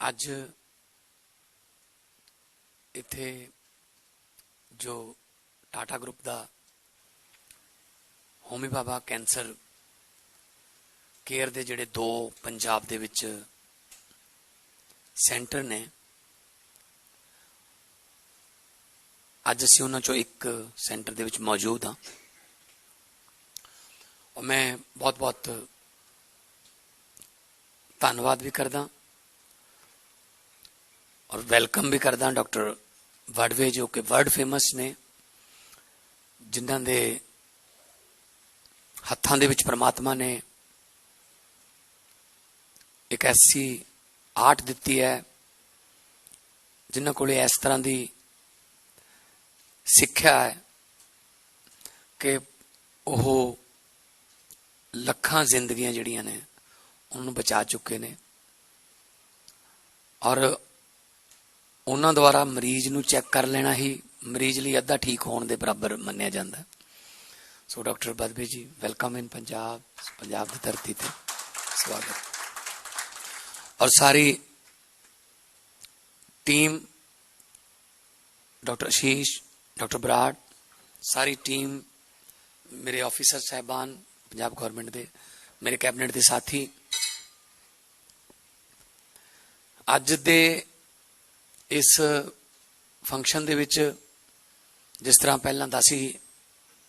ਅੱਜ ਇੱਥੇ ਜੋ ਟਾਟਾ ਗਰੁੱਪ ਦਾ ਹੋਮੀ ਭਾਭਾ ਕੈਂਸਰ ਕੇਅਰ ਦੇ ਜਿਹੜੇ 2 ਪੰਜਾਬ ਦੇ ਵਿੱਚ ਸੈਂਟਰ ਨੇ, ਅੱਜ ਅਸੀਂ ਉਹਨਾਂ ਚੋਂ ਇੱਕ ਸੈਂਟਰ ਦੇ ਵਿੱਚ ਮੌਜੂਦ ਹਾਂ और मैं बहुत बहुत धन्यवाद भी करदा और वेलकम भी करदा डॉक्टर वडवे जो कि वर्ल्ड फेमस ने, जिन्हां दे हत्थां दे विच परमात्मा ने एक ऐसी आर्ट दिती है, जिन्हां कोले इस तरह की सिक्ख्या है कि ओह ਲੱਖਾਂ ਜ਼ਿੰਦਗੀਆਂ ਜਿਹੜੀਆਂ ਨੇ ਉਹਨੂੰ ਬਚਾ ਚੁੱਕੇ ਨੇ ਔਰ ਉਹਨਾਂ ਦੁਆਰਾ ਮਰੀਜ਼ ਨੂੰ ਚੈੱਕ ਕਰ ਲੈਣਾ ਹੀ ਮਰੀਜ਼ ਲਈ ਅੱਧਾ ਠੀਕ ਹੋਣ ਦੇ ਬਰਾਬਰ ਮੰਨਿਆ ਜਾਂਦਾ। ਸੋ ਡਾਕਟਰ ਵਡਵੇ ਜੀ, ਵੈਲਕਮ ਇਨ ਪੰਜਾਬ ਦੀ ਧਰਤੀ ਤੇ ਸਵਾਗਤ। ਔਰ ਸਾਰੀ टीम, डॉक्टर आशीष, डॉक्टर बराड़, सारी टीम, मेरे ऑफिसर साहबान पंजाब गौरमेंट दे, मेरे कैबिनेट के साथी, अज दे इस फंक्शन दे विच जिस तरह पहला दस ही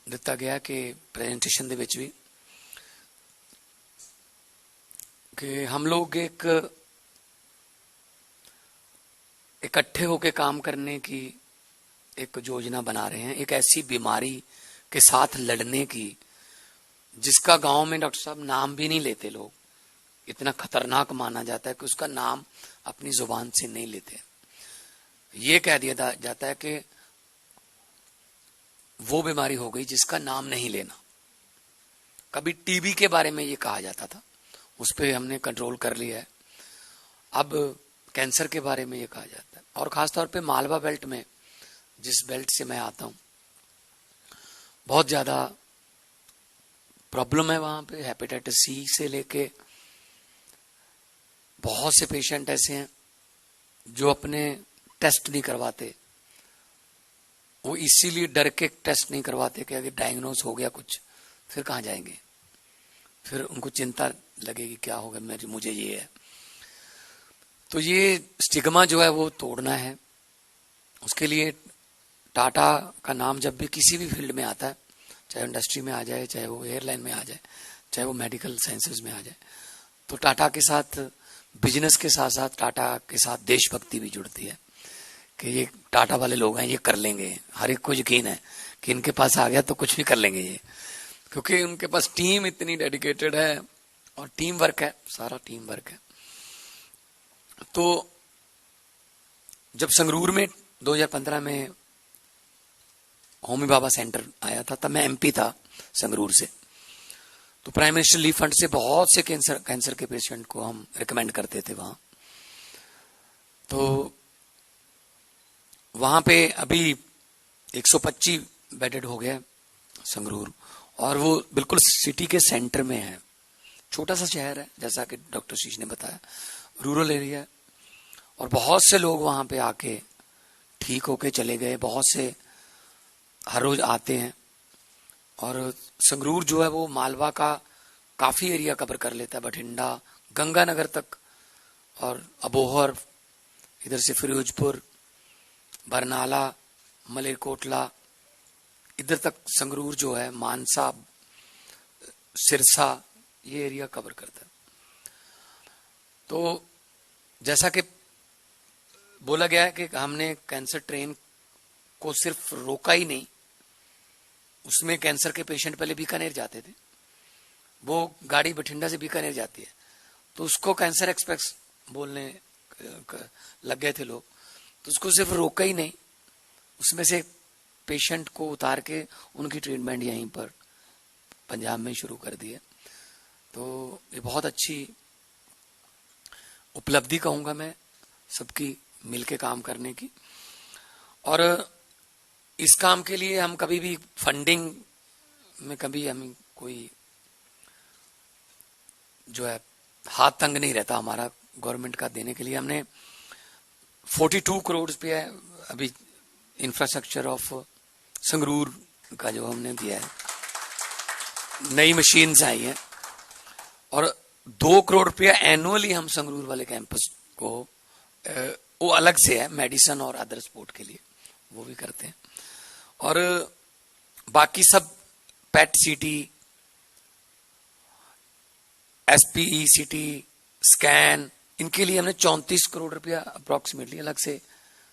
दिता गया कि प्रेजेंटेशन दे विच भी कि हम लोग एक इकट्ठे होकर काम करने की एक योजना बना रहे हैं, एक ऐसी बीमारी के साथ लड़ने की जिसका गांव में डॉक्टर साहब नाम भी नहीं लेते लोग, इतना खतरनाक माना जाता है कि उसका नाम अपनी जुबान से नहीं लेते। ये कह दिया जाता है कि वो बीमारी हो गई जिसका नाम नहीं लेना। कभी टीबी के बारे में ये कहा जाता था, उस पर हमने कंट्रोल कर लिया है। अब कैंसर के बारे में ये कहा जाता है। और खासतौर पे मालवा बेल्ट में, जिस बेल्ट से मैं आता हूँ, बहुत ज़्यादा प्रॉब्लम है वहाँ पे। हेपेटाइटिस सी से लेके बहुत से पेशेंट ऐसे हैं जो अपने टेस्ट नहीं करवाते, वो इसीलिए डर के टेस्ट नहीं करवाते कि अगर डायग्नोज हो गया कुछ फिर कहाँ जाएंगे, फिर उनको चिंता लगेगी क्या होगा, मुझे ये है। तो ये स्टिग्मा जो है वो तोड़ना है। उसके लिए टाटा का नाम जब भी किसी भी फील्ड में आता है, चाहे इंडस्ट्री में आ जाए, चाहे वो एयरलाइन में आ जाए, चाहे वो मेडिकल साइंसेज में आ जाए, तो टाटा के साथ, बिजनेस के साथ साथ टाटा के साथ देशभक्ति भी जुड़ती है कि ये टाटा वाले लोग हैं, ये कर लेंगे। हर एक को यकीन है कि इनके पास आ गया तो कुछ भी कर लेंगे ये, क्योंकि उनके पास टीम इतनी डेडिकेटेड है और टीम वर्क है, सारा टीम वर्क है। तो जब संगरूर में 2015 में होमी भाभा सेंटर आया था, तब मैं एमपी था संगरूर से, तो प्राइम मिनिस्टर रिलीफ फंड से बहुत से कैंसर के पेशेंट को हम रिकमेंड करते थे वहां। तो वहां पे अभी 125 बेडेड हो गया संगरूर, और वो बिल्कुल सिटी के सेंटर में है। छोटा सा शहर है, जैसा कि डॉक्टर शीश ने बताया, रूरल एरिया, और बहुत से लोग वहां पे आके ठीक होके चले गए। बहुत से हर रोज आते हैं, और संगरूर जो है वो मालवा का काफी एरिया कवर कर लेता है, बठिंडा, गंगानगर तक, और अबोहर, इधर से फिरोजपुर, बरनाला, मलेरकोटला, इधर तक संगरूर जो है, मानसा, सिरसा, ये एरिया कवर करता है। तो जैसा कि बोला गया है कि हमने कैंसर ट्रेन को सिर्फ रोका ही नहीं, उसमें कैंसर के पेशेंट पहले बीकानेर जाते थे, वो गाड़ी बठिंडा से बीकानेर जाती है, तो उसको कैंसर एक्सप्रेस बोलने लग गए थे लोग। तो उसको सिर्फ रोका ही नहीं, उसमें से पेशेंट को उतार के उनकी ट्रीटमेंट यहीं पर पंजाब में शुरू कर दी है। तो ये बहुत अच्छी उपलब्धि कहूंगा मैं, सबकी मिलके काम करने की। और इस काम के लिए हम कभी भी फंडिंग में कभी हम कोई जो है हाथ तंग नहीं रहता हमारा, गवर्नमेंट का देने के लिए हमने 42 करोड़ रुपया अभी इंफ्रास्ट्रक्चर ऑफ संगरूर का जो हमने दिया है, नई मशीन्स आई हैं, और 2 करोड़ रुपया एनुअली हम संगरूर वाले कैंपस को वो अलग से है मेडिसिन और अदर स्पोर्ट के लिए, वो भी करते हैं। और बाकी सब पेट सिटी, एसपीई सिटी, स्कैन, इनके लिए हमने 34 करोड़ रुपया अप्रोक्सीमेटली अलग से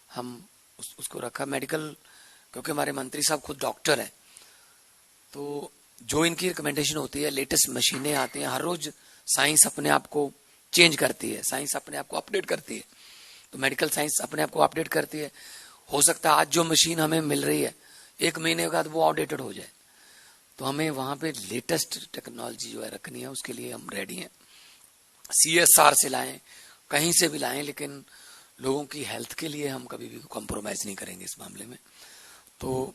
हम उसको रखा। मेडिकल, क्योंकि हमारे मंत्री साहब खुद डॉक्टर हैं, तो जो इनकी रिकमेंडेशन होती है, लेटेस्ट मशीनें आती हैं, हर रोज साइंस अपने आप को चेंज करती है, साइंस अपने आप को अपडेट करती है, तो मेडिकल साइंस अपने आप को अपडेट करती है। हो सकता है आज जो मशीन हमें मिल रही है 1 महीने बाद वो आउटडेटेड हो जाए, तो हमें वहां पे लेटेस्ट टेक्नोलॉजी जो है रखनी है, उसके लिए हम रेडी हैं। CSR से लाएं, कहीं से भी लाएं, लेकिन लोगों की हेल्थ के लिए हम कभी भी कॉम्प्रोमाइज नहीं करेंगे इस मामले में। तो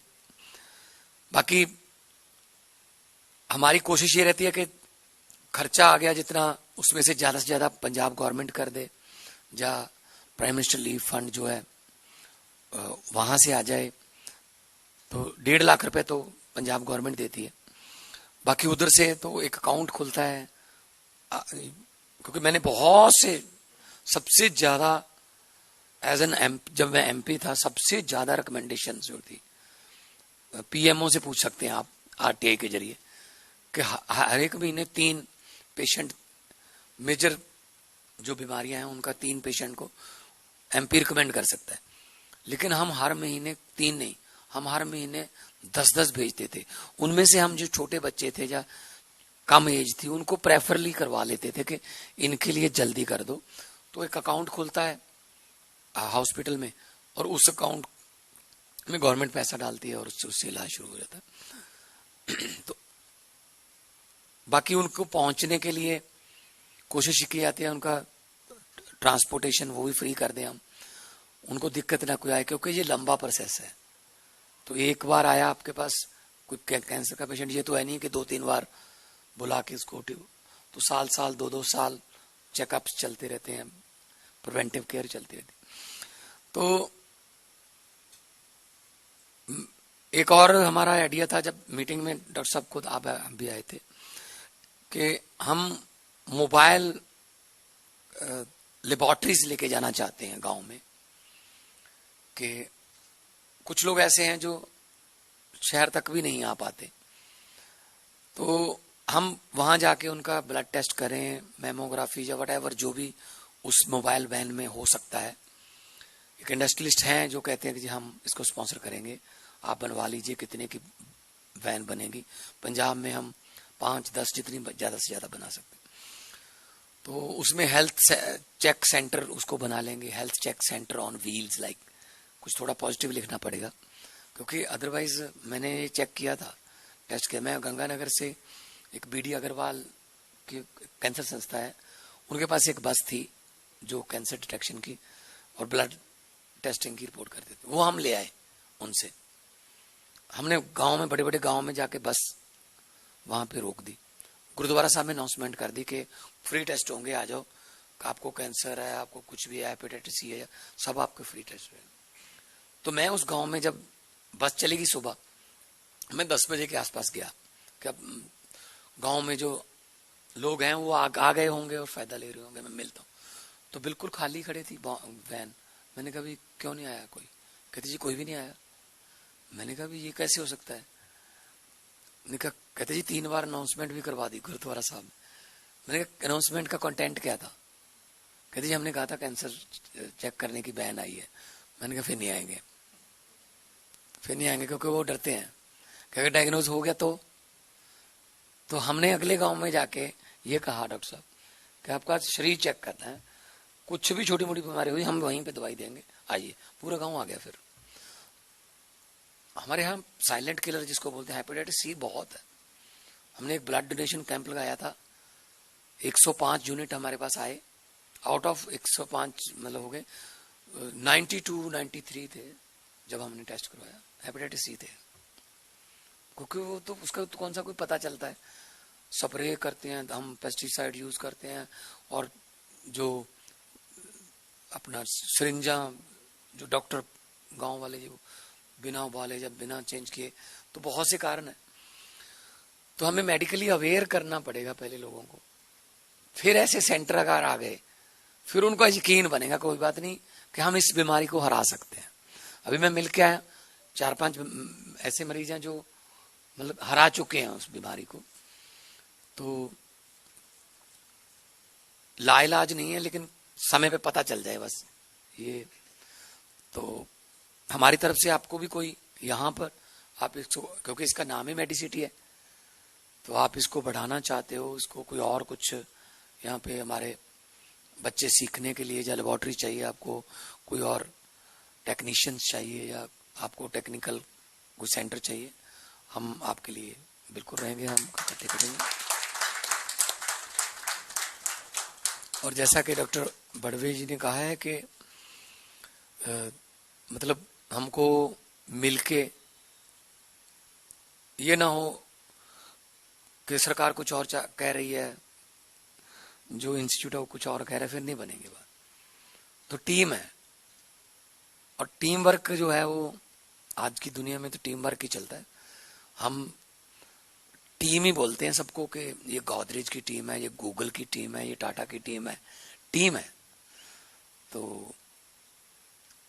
बाकी हमारी कोशिश ये रहती है कि खर्चा आ गया जितना, उसमें से ज्यादा पंजाब गवर्नमेंट कर दे, या प्राइम मिनिस्टर लीव फंड जो है वहां से आ जाए, तो 1.5 लाख रुपए तो पंजाब गवर्नमेंट देती है। बाकी उधर से तो एक अकाउंट खुलता है, क्योंकि मैंने बहुत से, सबसे ज्यादा एज एन जब मैं MP था, सबसे ज्यादा रिकमेंडेशन जो थी PMO से पूछ सकते हैं आप RTI के जरिए, कि हर एक महीने 3 पेशेंट, मेजर जो बीमारियां हैं उनका 3 पेशेंट को MP रिकमेंड कर सकता है। लेकिन हम हर महीने 3 नहीं, हम हर महीने 10-10 भेजते थे। उनमें से हम जो छोटे बच्चे थे या कम एज थी, उनको प्रेफरली करवा लेते थे कि इनके लिए जल्दी कर दो। तो एक अकाउंट खुलता है हॉस्पिटल में, और उस अकाउंट में गवर्नमेंट पैसा डालती है और उससे इलाज शुरू हो जाता है। तो बाकी उनको पहुंचने के लिए कोशिश की जाती है, उनका ट्रांसपोर्टेशन वो भी फ्री कर दें हम, उनको दिक्कत ना कोई आए, क्योंकि ये लंबा प्रोसेस है। तो एक बार आया आपके पास कोई कैंसर का पेशेंट, ये तो है नहीं कि 2-3 बार बुला के इसको, तो साल 2-2 साल चेकअप्स चलते रहते हैं, प्रिवेंटिव केयर चलती रहती है। तो एक और हमारा आइडिया था, जब मीटिंग में डॉक्टर साहब खुद आप भी आए थे, कि हम मोबाइल लेबोरेटरीज लेके जाना चाहते हैं गांव में, कि कुछ लोग ऐसे हैं जो शहर तक भी नहीं आ पाते, तो हम वहां जाके उनका ब्लड टेस्ट करें, मेमोग्राफी या वट जो भी उस मोबाइल वैन में हो सकता है। एक इंडस्ट्रियलिस्ट हैं जो कहते हैं कि जी हम इसको स्पॉन्सर करेंगे, आप बनवा लीजिए, कितने की वैन बनेगी। पंजाब में हम 5-10 जितनी ज्यादा से ज्यादा बना सकते हैं। तो उसमें हेल्थ चेक सेंटर उसको बना लेंगे, health check centre on wheels, like कुछ थोड़ा पॉजिटिव लिखना पड़ेगा, क्योंकि अदरवाइज मैंने चेक किया था, टेस्ट किया। मैं गंगानगर से एक BD अग्रवाल की कैंसर संस्था है, उनके पास एक बस थी जो कैंसर डिटेक्शन की और ब्लड टेस्टिंग की रिपोर्ट करते थे, वो हम ले आए उनसे। हमने गांव में, बड़े बड़े गांव में जाके बस वहां पे रोक दी, गुरुद्वारा साहब में अनाउंसमेंट कर दी कि फ्री टेस्ट होंगे, आ जाओ, आपको कैंसर है, आपको कुछ भी है, हेपेटाइटिस C है, सब आपके फ्री टेस्ट है। तो मैं उस गांव में जब बस चलेगी सुबह, मैं 10 बजे के आसपास गया, कि अब गांव में जो लोग हैं वो आ गए होंगे और फायदा ले रहे होंगे, मैं मिलता हूँ। तो बिल्कुल खाली खड़ी थी वैन। मैंने कहा क्यों नहीं आया कोई? कहते जी कोई भी नहीं आया। मैंने कहा ये कैसे हो सकता है? कहते जी 3 बार अनाउंसमेंट भी करवा दी गुरुद्वारा साहब में। मैंने कहा अनाउंसमेंट का कंटेंट क्या था? कहते जी हमने कहा था कैंसर चेक करने की बैन आई है। मैंने कहा फिर नहीं आएंगे क्योंकि वो डरते हैं कि अगर डायग्नोज हो गया तो हमने अगले गांव में जाके ये कहा डॉक्टर साहब कि आपका शरीर चेक करना है, कुछ भी छोटी मोटी बीमारी हुई हम वहीं पे दवाई देंगे, आइए। पूरा गांव आ गया। फिर हमारे यहाँ साइलेंट किलर जिसको बोलते हैं, हेपेटाइटिस C बहुत है। हमने एक ब्लड डोनेशन कैंप लगाया था, 105 यूनिट हमारे पास आए, आउट ऑफ 105 मतलब हो गए 92-93 थे जब हमने टेस्ट करवाया, हेपेटाइटिस C थे। क्योंकि वो तो उसका तो कौन सा कोई पता चलता है, स्प्रे करते हैं हम, पेस्टिसाइड यूज करते हैं, और जो अपना सिरिंजा जो डॉक्टर गांव वाले जो बिना उबाले जब बिना चेंज किए, तो बहुत से कारण है। तो हमें मेडिकली अवेयर करना पड़ेगा पहले लोगों को, फिर ऐसे सेंटर अगर आ गए फिर उनको यकीन बनेगा कोई बात नहीं कि हम इस बीमारी को हरा सकते हैं। अभी मैं मिल के आया 4-5 ऐसे मरीज हैं जो मतलब हरा चुके हैं उस बीमारी को। तो लाइलाज नहीं है, लेकिन समय पे पता चल जाए बस ये। तो हमारी तरफ से आपको भी कोई यहाँ पर आप इसको, क्योंकि इसका नाम ही मेडिसिटी है, तो आप इसको बढ़ाना चाहते हो, इसको कोई और कुछ यहाँ पे हमारे बच्चे सीखने के लिए या लेबोरेटरी चाहिए आपको, कोई और टेक्नीशियंस चाहिए या आपको टेक्निकल कोई सेंटर चाहिए, हम आपके लिए बिल्कुल रहेंगे, हम इकट्ठे करेंगे। और जैसा कि डॉक्टर बड़वे जी ने कहा है कि मतलब हमको मिलके ये ना हो कि सरकार कुछ और कह रही है, जो इंस्टीट्यूट है वो कुछ और कह रहा है, फिर नहीं बनेगी बात। तो टीम है, और टीम वर्क जो है वो आज की दुनिया में तो टीम वर्क ही चलता है। हम टीम ही बोलते हैं सबको कि ये गोदरेज की टीम है, ये गूगल की टीम है, ये टाटा की टीम है, टीम है। तो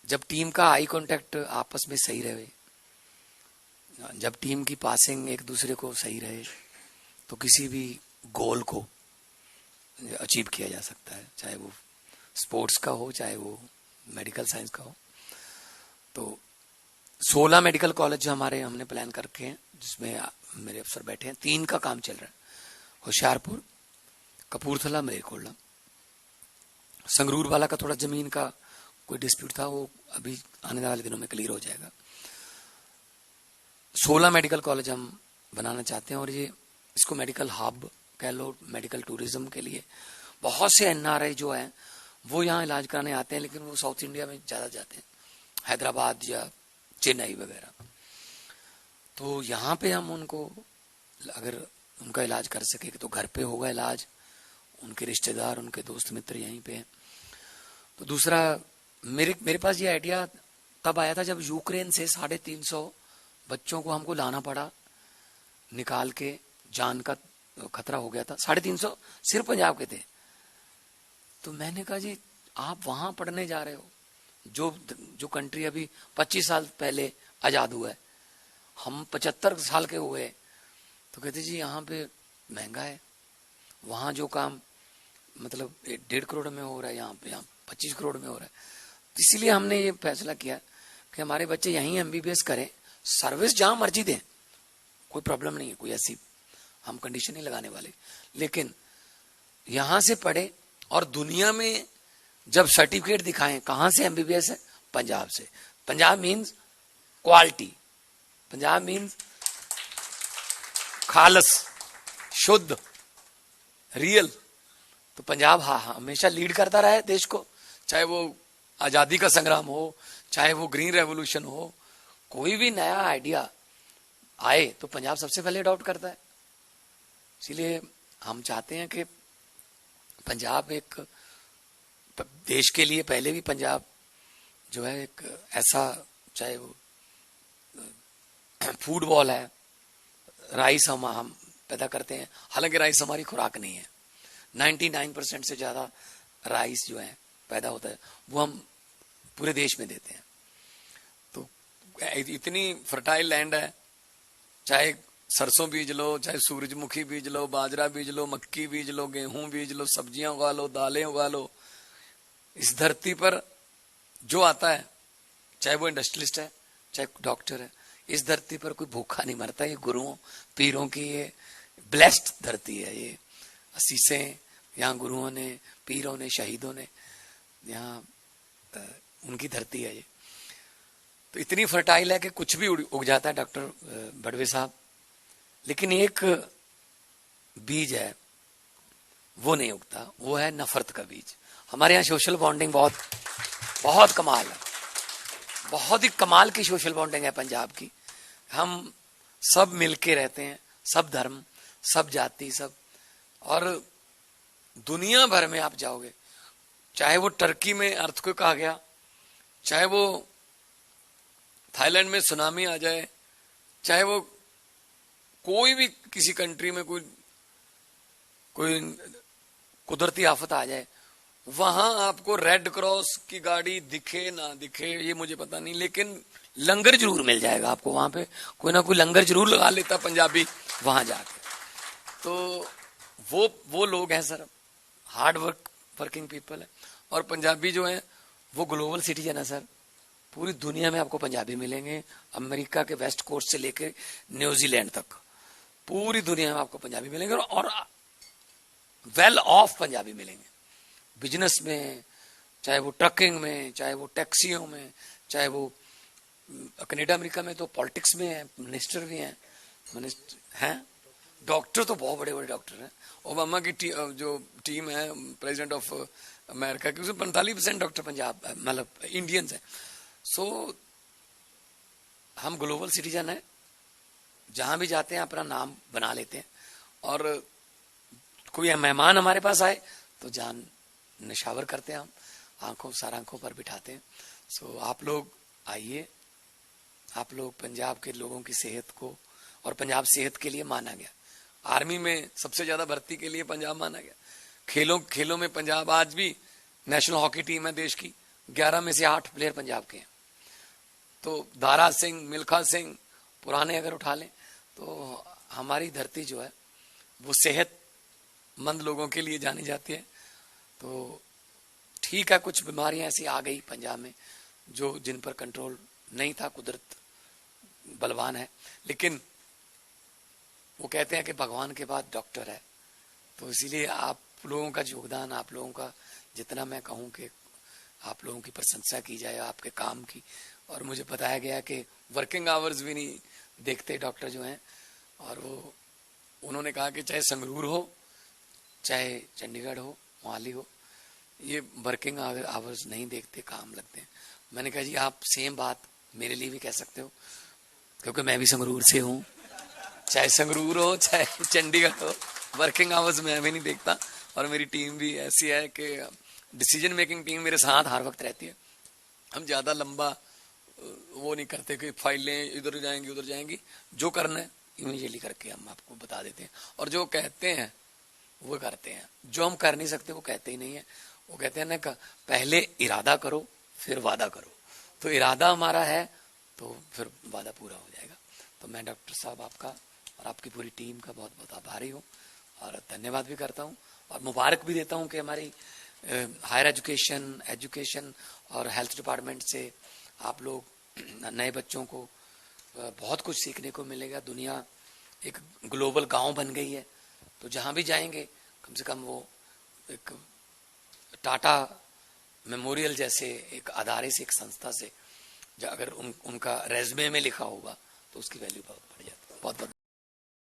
जब टीम का आई कांटेक्ट आपस में सही रहे, जब टीम की पासिंग एक दूसरे को सही रहे, तो किसी भी गोल को अचीव किया जा सकता है, चाहे वो स्पोर्ट्स का हो, चाहे वो मेडिकल साइंस का हो। तो 16 मेडिकल कॉलेज जो हमने प्लान करके हैं, जिसमें मेरे अफसर बैठे हैं, 3 का काम चल रहा है, होशियारपुर, कपूरथला, मलेरकोटला। संगरूर वाला का थोड़ा जमीन का कोई डिस्प्यूट था, वो अभी आने वाले दिनों में क्लियर हो जाएगा। 16 मेडिकल कॉलेज हम बनाना चाहते हैं, और ये इसको मेडिकल हब कह लो, मेडिकल टूरिज्म के लिए। बहुत से एनआरआई जो हैं वो यहाँ इलाज कराने आते हैं, लेकिन वो साउथ इंडिया में ज्यादा जाते हैं, हैदराबाद या चेन्नई वगैरह। तो यहाँ पे हम उनको अगर उनका इलाज कर सके तो घर पे होगा इलाज, उनके रिश्तेदार, उनके दोस्त मित्र यहीं पे हैं। तो दूसरा मेरे पास ये आइडिया तब आया था जब यूक्रेन से 350 बच्चों को हमको लाना पड़ा निकाल के, जान का खतरा हो गया था। 350 सिर्फ पंजाब के थे। तो मैंने कहा जी आप वहां पढ़ने जा रहे हो, जो कंट्री अभी 25 साल पहले आजाद हुआ है, हम 75 साल के हुए। तो कहते जी यहाँ पे महंगा है, वहां जो काम मतलब 1.5 करोड़ में हो रहा है, यहाँ 25 करोड़ में हो रहा है। तो इसीलिए हमने ये फैसला किया कि हमारे बच्चे यहीं एमबीबीएस करें, सर्विस जहां मर्जी दें, कोई प्रॉब्लम नहीं है, कोई ऐसी हम कंडीशन नहीं लगाने वाले, लेकिन यहां से पढ़े और दुनिया में जब सर्टिफिकेट दिखाएं कहां से एमबीबीएस है, पंजाब से। Punjab means quality, Punjab means खालस, शुद्ध, रियल। तो पंजाब हाँ हमेशा लीड करता रहा है देश को, चाहे वो आजादी का संग्राम हो, चाहे वो ग्रीन रेवोल्यूशन हो, कोई भी नया आइडिया आए तो पंजाब सबसे पहले अडॉप्ट करता है। इसीलिए हम चाहते हैं कि पंजाब एक देश के लिए, पहले भी पंजाब जो है एक ऐसा, चाहे वो फूड बॉल है, राइस हम पैदा करते हैं, हालांकि राइस हमारी खुराक नहीं है। 99% से ज्यादा राइस जो है पैदा होता है वो हम पूरे देश में देते हैं। तो इतनी फर्टाइल लैंड है, चाहे सरसों बीज लो, चाहे सूरजमुखी बीज लो, बाजरा बीज लो, मक्की बीज लो, गेहूं बीज लो, सब्जियां उगा लो, दालें उगा लो। इस धरती पर जो आता है, चाहे वो इंडस्ट्रियलिस्ट है, चाहे डॉक्टर है, इस धरती पर कोई भूखा नहीं मरता। ये गुरुओं पीरों की ये ब्लेस्ड धरती है, ये असीसें यहाँ गुरुओं ने, पीरों ने, शहीदों ने, यहाँ उनकी धरती है ये। तो इतनी फर्टाइल है कि कुछ भी उग जाता है डॉक्टर बड़वे साहब, लेकिन एक बीज है वो नहीं उगता, वो है नफरत का बीज। हमारे यहाँ सोशल बॉन्डिंग बहुत कमाल है, बहुत ही कमाल की सोशल बॉन्डिंग है पंजाब की। हम सब मिलके रहते हैं, सब धर्म, सब जाति, सब। और दुनिया भर में आप जाओगे, चाहे वो टर्की में अर्थक्वेक आ गया, चाहे वो थाईलैंड में सुनामी आ जाए, चाहे वो कोई भी किसी कंट्री में कोई कुदरती आफत आ जाए, वहां आपको रेड क्रॉस की गाड़ी दिखे ना दिखे ये मुझे पता नहीं, लेकिन लंगर जरूर मिल जाएगा आपको। वहां पे कोई ना कोई लंगर जरूर लगा लेता पंजाबी वहां जाके। तो वो लोग हैं सर, हार्ड वर्किंग पीपल है। और पंजाबी जो है वो ग्लोबल सिटीजन है सर। पूरी दुनिया में आपको पंजाबी मिलेंगे, अमेरिका के वेस्ट कोस्ट से लेकर न्यूजीलैंड तक पूरी दुनिया में आपको पंजाबी मिलेंगे, और वेल ऑफ पंजाबी मिलेंगे। बिजनेस में, चाहे वो ट्रकिंग में, चाहे वो टैक्सियों में, चाहे वो कनाडा अमेरिका में तो पॉलिटिक्स में है, मिनिस्टर भी हैं, डॉक्टर तो बहुत बड़े बड़े डॉक्टर हैं। ओबामा की जो टीम है प्रेसिडेंट ऑफ अमेरिका की, उसमें 45% डॉक्टर पंजाब मतलब इंडियंस हैं। सो हम ग्लोबल सिटीजन हैं, जहां भी जाते हैं अपना नाम बना लेते हैं। और कोई मेहमान हमारे पास आए तो जान निशावर करते हैं, हम सर आंखों पर बिठाते हैं। सो आप लोग आइए, आप लोग पंजाब के लोगों की सेहत को, और पंजाब सेहत के लिए माना गया, आर्मी में सबसे ज्यादा भर्ती के लिए पंजाब माना गया। खेलों में पंजाब आज भी नेशनल हॉकी टीम है देश की, 11 में से 8 प्लेयर पंजाब के हैं। तो दारा सिंह, मिल्खा सिंह पुराने अगर उठा लें तो हमारी धरती जो है वो सेहतमंद लोगों के लिए जानी जाती है। तो ठीक है, कुछ बीमारियां ऐसी आ गई पंजाब में जो जिन पर कंट्रोल नहीं था, कुदरत बलवान है। लेकिन वो कहते हैं कि भगवान के बाद डॉक्टर है, तो इसीलिए आप लोगों का योगदान, आप लोगों का जितना मैं कहूं कि आप लोगों की प्रशंसा की जाए आपके काम की। और मुझे बताया गया कि वर्किंग आवर्स भी नहीं देखते डॉक्टर जो हैं, और वो उन्होंने कहा कि चाहे संगरूर हो, चाहे चंडीगढ़ हो, मोहाली हो, ये वर्किंग आवर्स नहीं देखते, काम लगते हैं। मैंने कहा जी आप सेम बात मेरे लिए भी कह सकते हो, क्योंकि मैं भी संगरूर से हूँ। चाहे संगरूर हो चाहे चंडीगढ़ हो, वर्किंग आवर्स मैं भी नहीं देखता। और मेरी टीम भी ऐसी है कि डिसीजन मेकिंग टीम मेरे साथ हर वक्त रहती है। हम ज्यादा लंबा वो नहीं करते कि फाइलें इधर जाएंगी उधर जाएंगी, जो करना है इमीडिएटली करके हम आपको बता देते हैं। और जो कहते हैं वो करते हैं, जो हम कर नहीं सकते वो कहते ही नहीं है। वो कहते हैं ना, पहले इरादा करो फिर वादा करो। तो इरादा हमारा है तो फिर वादा पूरा हो जाएगा। तो मैं डॉक्टर साहब आपका और आपकी पूरी टीम का बहुत बहुत आभारी हूँ, और धन्यवाद भी करता हूँ, और मुबारक भी देता हूँ कि हमारी हायर एजुकेशन और हेल्थ डिपार्टमेंट से आप लोग नए बच्चों को बहुत कुछ सीखने को मिलेगा। दुनिया एक ग्लोबल गांव बन गई है, तो जहां भी जाएंगे कम से कम वो एक टाटा मेमोरियल जैसे एक अदारे से, एक संस्था से अगर उनका रेज्यूमे में लिखा होगा तो उसकी वैल्यू बहुत बढ़ जाती है। बहुत बहुत